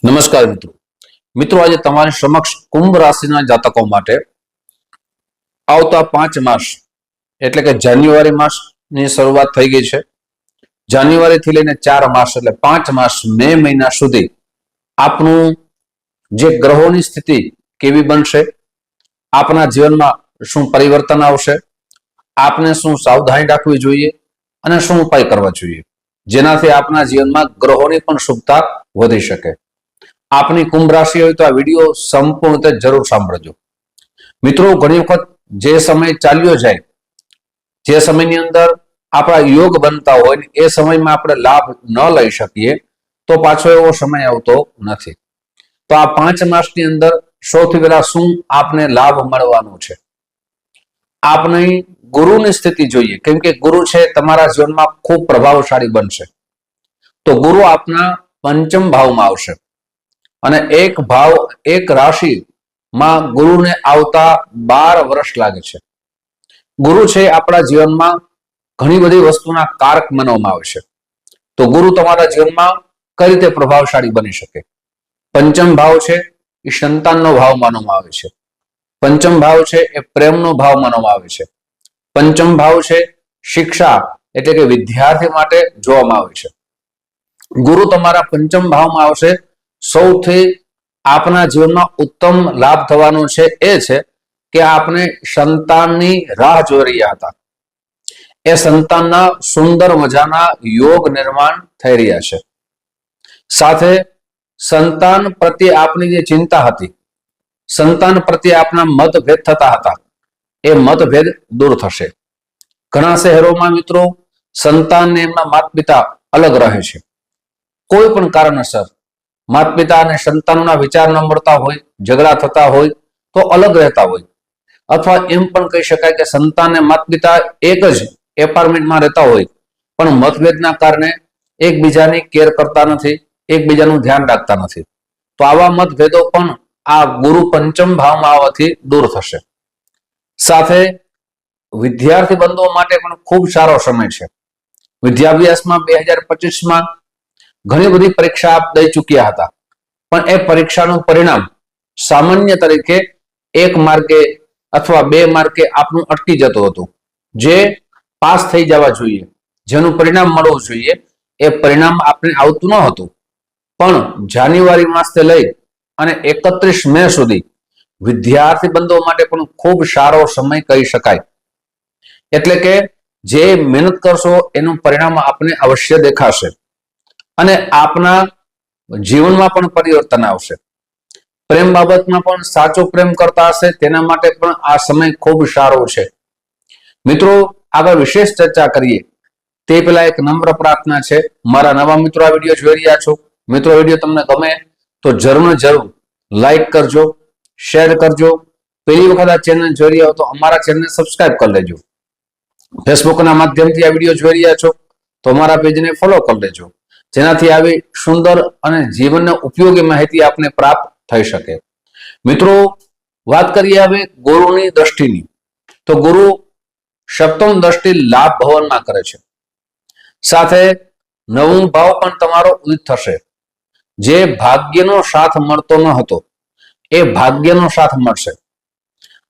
નમસ્કાર મિત્રો આજે તમારી સમક્ષ કુંભ રાશિના જાતકો માટે આવતા 5 માસ એટલે કે જાન્યુઆરી માસની શરૂઆત થઈ ગઈ છે। જાન્યુઆરી થી લઈને 4 માસ એટલે 5 માસ મે મહિના સુધી આપનું જે ગ્રહોની સ્થિતિ કેવી બનશે, આપના જીવનમાં શું પરિવર્તન આવશે, આપને શું સાવધાની રાખવી જોઈએ અને શું ઉપાય કરવા જોઈએ જેનાથી આપના જીવનમાં ગ્રહોની પણ શુભતા વધી શકે। આપની કુંભ રાશિ હોય તો આ વિડીયો સંપૂર્ણ રીતે જરૂર સાંભળજો। મિત્રો, ઘણી વખત જે સમય ચાલ્યો જાય, જે સમયની અંદર આપણા યોગ બનતા હોય એ સમયમાં આપણે લાભ ન લઈ શકીએ તો પાછો એવો સમય આવતો નથી। તો આ 5 માસની અંદર સૌથી પહેલા શું આપને લાભ મળવાનો છે, આપની ગુરુની સ્થિતિ જોઈએ, કેમ કે ગુરુ છે તમારા જીવનમાં ખૂબ પ્રભાવશાળી બનશે। તો ગુરુ આપના પંચમ ભાવમાં આવશે અને એક રાશિમાં ગુરુને આવતા 12 વર્ષ લાગે છે। ગુરુ છે આપણા જીવનમાં ઘણી બધી વસ્તુના કારક માનવામાં આવે છે। તો ગુરુ તમારા જીવનમાં કઈ રીતે પ્રભાવશાળી બની શકે? પંચમ ભાવ છે એ સંતાનનો ભાવ માનવામાં આવે છે। પંચમ ભાવ છે એ પ્રેમનો ભાવ માનવામાં આવે છે। પંચમ ભાવ છે શિક્ષા એટલે કે વિદ્યાર્થી માટે જોવામાં આવે છે। ગુરુ તમારા પંચમ ભાવમાં આવશે, સૌથી આપના જીવનમાં ઉત્તમ લાભ થવાનો છે એ છે કે આપને સંતાનની રાહ જોઈ રહ્યા હતા, એ સંતાનના સુંદર મજાના યોગ નિર્માણ થઈ રહ્યા છે। સાથે સંતાન પ્રત્યે આપની જે ચિંતા હતી, સંતાન પ્રત્યે આપના મતભેદ થતા હતા, એ મતભેદ દૂર થશે। ઘણા શહેરોમાં મિત્રો સંતાનને એમના માતા પિતા અલગ રહે છે, કોઈ પણ કારણસર માતા પિતા અને સંતાનોના વિચાર ન મળતા હોય, ઝઘડા થતા હોય તો અલગ રહેતા હોય, અથવા એમ પણ કહી શકાય કે સંતાન અને માતા પિતા એક જ એપાર્ટમેન્ટમાં રહેતા હોય પણ મતભેદના કારણે એકબીજાની કેર કરતા નથી, એકબીજાનું ધ્યાન રાખતા નથી। તો આવા મતભેદો પણ આ ગુરુ પંચમ ભાવમાં આવવાથી દૂર થશે। સાથે વિદ્યાર્થી બંધુઓ માટે પણ ખૂબ સારો સમય છે। વિદ્યાભ્યાસમાં 2025માં ઘણી બધી પરીક્ષા આપ દઈ ચૂક્યા હતા, પણ એ પરીક્ષાનું પરિણામ સામાન્ય તરીકે 1 માર્કે અથવા 2 માર્કે આપનું અટકી જતું હતું। જે પાસ થઈ જવા જોઈએ, જેનું પરિણામ મળવું જોઈએ એ પરિણામ આપને આવતું ન હતું। પણ જાન્યુઆરી માસથી લઈ અને 31 મે સુધી વિદ્યાર્થી બંધુઓ માટે પણ ખૂબ સારો સમય કહી શકાય। એટલે કે જે મહેનત કરશો એનું પરિણામ આપને અવશ્ય દેખાશે અને આપના જીવનમાં પણ પરિવર્તન આવશે। પ્રેમ બાબતમાં પણ સાચો પ્રેમ કરતા હશે તેના માટે પણ આ સમય ખૂબ સારો છે। મિત્રો, આગળ વિશેષ ચર્ચા કરીએ તે પહેલા એક નમ્ર પ્રાર્થના છે, મારા નવા મિત્રો આ વિડીયો જોઈ રહ્યા છો, મિત્રો વિડીયો તમને ગમે તો જરૂર લાઈક કરજો, શેર કરજો। પહેલી વખત આ ચેનલ જોઈ રહ્યા હો તો અમારા ચેનલને સબસ્ક્રાઇબ કરી લેજો। ફેસબુકના માધ્યમથી આ વિડીયો જોઈ રહ્યા છો તો અમારા પેજને ફોલો કરી લેજો, જેનાથી આવી સુંદર અને જીવનને ઉપયોગી માહિતી આપને પ્રાપ્ત થઈ શકે। મિત્રો, વાત કરીએ હવે ગુરુની દ્રષ્ટિની, તો ગુરુ સપ્તમ દ્રષ્ટિ લાભ ભવનમાં કરે છે। સાથે 9મો ભાવ પણ તમારો ઉદિત થશે। જે ભાગ્યનો સાથ મળતો ન હતો એ ભાગ્યનો સાથ મળશે।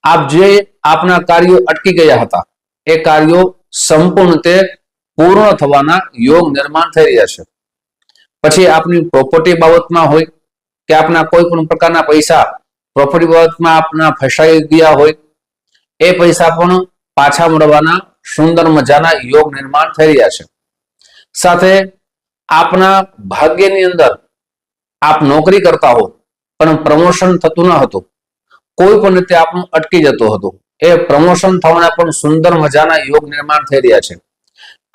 આપ જે આપના કાર્યો અટકી ગયા હતા એ કાર્યો સંપૂર્ણ રીતે પૂર્ણ થવાના યોગ નિર્માણ થઈ રહ્યા છે। પછી આપની પ્રોપર્ટી બાબતમાં હોય કે આપના કોઈ પણ પ્રકારના પૈસા પ્રોપર્ટી બાબતમાં આપના ફસાઈ ગયા હોય, એ પૈસા પણ પાછા મળવાના સુંદર મજાના યોગ નિર્માણ થઈ રહ્યા છે। સાથે આપના ભાગ્યની અંદર આપ નોકરી કરતા હો પણ પ્રમોશન થતું ન હતું, કોઈ પણ રીતે આપનું અટકી જતું હતું, એ પ્રમોશન થવાના પણ સુંદર મજાના યોગ નિર્માણ થઈ રહ્યા છે।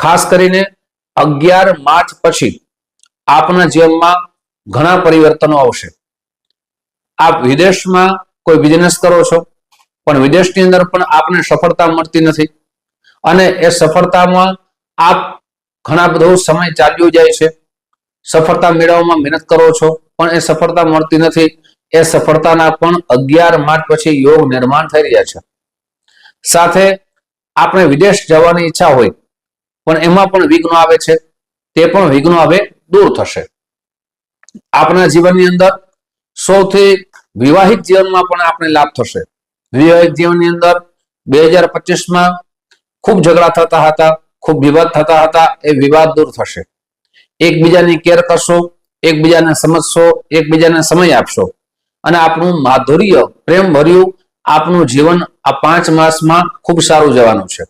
ખાસ કરીને 11 માર્ચ પછી આપના જીવનમાં ઘણા પરિવર્તનો આવશે। આપ વિદેશમાં કોઈ બિઝનેસ કરો છો પણ વિદેશની અંદર પણ આપને સફળતા મળતી નથી અને એ સફળતામાં આપ ઘણા બધો સમય ચાલ્યો જાય છે, સફળતા મેળવવામાં મહેનત કરો છો પણ એ સફળતા મળતી નથી। એ સફળતાના પણ 11 માર્ચ પછી યોગ નિર્માણ થઈ રહ્યા છે। સાથે આપણે વિદેશ જવાની ઈચ્છા હોય પણ એમાં પણ વિઘ્નો આવે છે, તે પણ વિઘ્નો હવે દૂર થશે। આપણા જીવનની અંદર સૌથી વિવાહિત જીવનમાં પણ આપણે લાભ થશે. વિવાહિત જીવનની અંદર 2025માં ખૂબ ઝઘડા થતા હતા, ખૂબ વિવાદ થતા હતા, એ વિવાદ દૂર થશે. એકબીજાની કેર કરશો, એકબીજાને સમજશો, એકબીજાને સમય આપશો અને આપણું માધુર્ય પ્રેમ ભર્યું આપનું જીવન આ 5 માસમાં ખૂબ સારું જવાનું છે.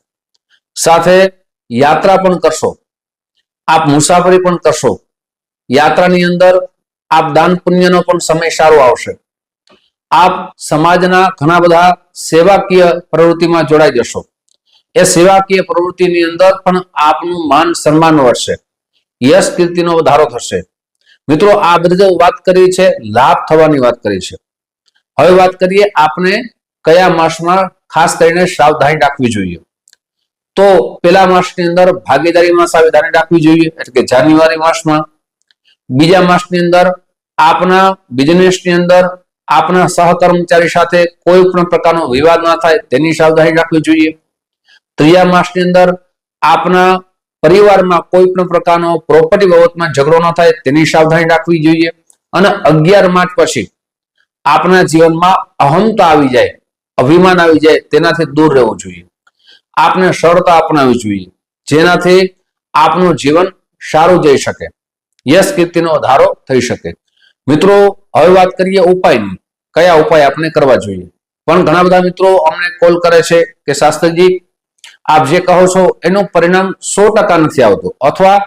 સાથે યાત્રા પણ કરશો, આપ મુસાફરી પણ કરશો. યાત્રાની અંદર આપ દાન પુણ્યનો પણ સમય સારો આવશે. આપ સમાજના ઘણા બધા સેવાકીય પ્રવૃત્તિમાં જોડાઈ જશો. એ સેવાકીય પ્રવૃત્તિની અંદર પણ આપનું માન સન્માન વધશે, યશ કીર્તિનો વધારો થશે. મિત્રો, આ બધી વાત કરી છે લાભ થવાની વાત કરી છે. હવે વાત કરીએ આપણે કયા માસમાં ખાસ કરીને સાવધાની રાખવી જોઈએ. તો પેલા માસની અંદર ભાગીદારીમાં સાવધાની રાખવી જોઈએ, એટલે કે જાન્યુઆરી માસમાં. બીજા માસની અંદર આપના બિઝનેસની અંદર આપના સહકર્મચારી સાથે કોઈ પણ પ્રકારનો વિવાદ ના થાય તેની સાવધાની રાખવી જોઈએ. ત્રીજા માસની અંદર આપના પરિવારમાં કોઈ પણ પ્રકારનો પ્રોપર્ટી બાબતમાં ઝઘડો ન થાય તેની સાવધાની રાખવી જોઈએ. અને 11 માર્ચ પછી આપના જીવનમાં અહંતા આવી જાય, અભિમાન આવી જાય, તેનાથી દૂર રહેવું જોઈએ. આપને સરળતા અપનાવવી જોઈએ, જેનાથી આપનું જીવન સારું જઈ શકે, યશ કીર્તિનો વધારો થઈ શકે. મિત્રો, હવે વાત કરીએ ઉપાયની. કયા ઉપાય આપણે કરવા જોઈએ. પણ ઘણા બધા મિત્રો અમને કોલ કરે છે કે શાસ્ત્રીજી, આપ જે કહો છો એનું પરિણામ 100% નથી આવતું અથવા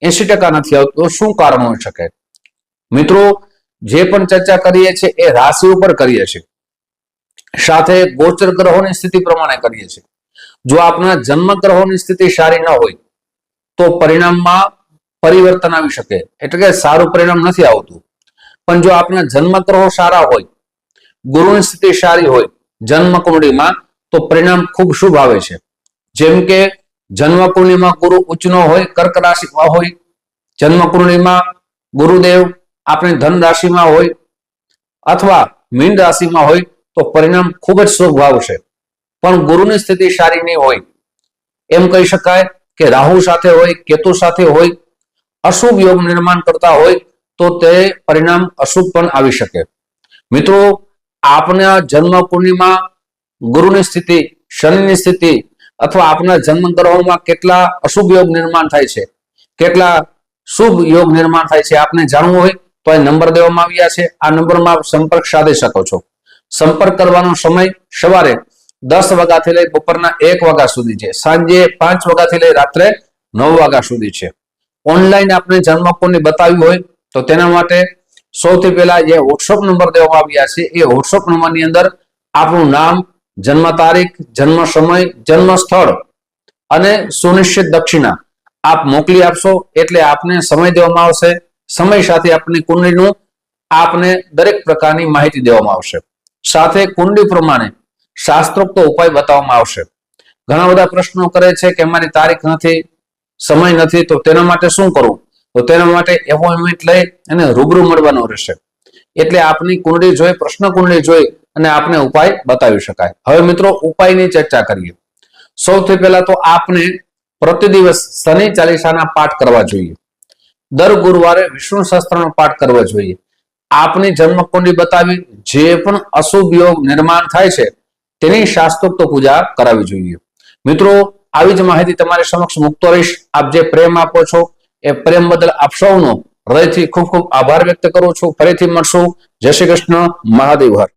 80% નથી આવતું, શું કારણ હોઈ શકે? મિત્રો, જે પણ ચર્ચા કરીએ છીએ એ રાશિ ઉપર કરીએ છીએ, સાથે ગોચર ગ્રહોની સ્થિતિ પ્રમાણે કરીએ છીએ. જો આપના જન્મ ગ્રહોની સ્થિતિ સારી ન હોય તો પરિણામમાં પરિવર્તન આવી શકે, એટલે કે સારું પરિણામ નથી આવતું. પણ જો આપના જન્મ ગ્રહો સારા હોય, ગુરુની સ્થિતિ સારી હોય જન્મ કુંડળીમાં, તો પરિણામ ખૂબ શુભ આવે છે. જેમ કે જન્મ કુંડળીમાં ગુરુ ઉચ્ચનો હોય, કર્ક રાશિમાં હોય, જન્મ કુંડળીમાં ગુરુદેવ આપણી ધન રાશિમાં હોય અથવા મીન રાશિમાં હોય તો પરિણામ ખૂબ જ શુભ આવશે. પણ ગુરુની સ્થિતિ સારી નહીં હોય, એમ કહી શકાય કે રાહુ સાથે હોય, કેતુ સાથે હોય, અશુભ યોગ નિર્માણ કરતા હોય તો તે પરિણામ અશુભ પણ આવી શકે. મિત્રો, આપના જન્મ કુંડળીમાં ગુરુની સ્થિતિ, શનિની સ્થિતિ અથવા આપના જન્મ ગ્રહોમાં કેટલા અશુભ યોગ નિર્માણ થાય છે, કેટલા શુભ યોગ નિર્માણ થાય છે, આપને જાણવું હોય તો આ નંબર દેવામાં આવ્યા છે. આ નંબરમાં આપ સંપર્ક સાધી શકો છો. સંપર્ક કરવાનો સમય સવારે 10 વાગ્યાથી લઈ બપોરના 1 વાગ્યા સુધી છે, સાંજે 5 વાગ્યાથી લઈ રાત્રે 9 વાગ્યા સુધી છે. ઓનલાઈન આપણે જન્મ કુંડળી બતાવી હોય તો તેના માટે સૌથી પહેલા જે વોટ્સઅપ નંબર દેવામાં આવ્યા છે એ વોટ્સઅપ નંબરની અંદર આપણું નામ, જન્મ તારીખ, જન્મ સમય, જન્મ સ્થળ અને સુનિશ્ચિત દક્ષિણા આપ મોકલી આપશો એટલે આપને સમય દેવામાં આવશે. સમય સાથે આપની કુંડળીનું આપને દરેક પ્રકારની માહિતી દેવામાં આવશે. સાથે કુંડળી પ્રમાણે શાસ્ત્રોક્ત ઉપાય બતાવવામાં આવશે. ઘણા બધા પ્રશ્નો કરે છે કે અમારી તારીખ નથી, સમય નથી, તો તેના માટે શું કરવું? તો તેના માટે એપોઇન્ટમેન્ટ લઈ અને રૂબરૂ મળવાનું રહેશે. એટલે આપની કુંડળી જોઈ, પ્રશ્ન કુંડળી જોઈ અને આપને ઉપાય બતાવી શકાય. હવે મિત્રો, ઉપાયની ચર્ચા કરીએ. સૌથી પહેલા તો આપને પ્રતિ દિવસ શનિ ચાલીસાના પાઠ કરવા જોઈએ. દર ગુરુવારે વિષ્ણુ સહસ્ત્રનો પાઠ કરવો જોઈએ. આપની જન્મ કુંડળી બતાવી જે પણ અશુભ યોગ નિર્માણ થાય છે તેની શાસ્ત્રોક્ત પૂજા કરાવવી જોઈએ. મિત્રો, આવી જ માહિતી તમારી સમક્ષ મૂકતો રહીશ. આપ જે પ્રેમ આપો છો એ પ્રેમ બદલ આપ સૌનો હૃદયથી ખૂબ ખૂબ આભાર વ્યક્ત કરું છું. ફરીથી મળશું. જય શ્રી કૃષ્ણ. મહાદેવ હર.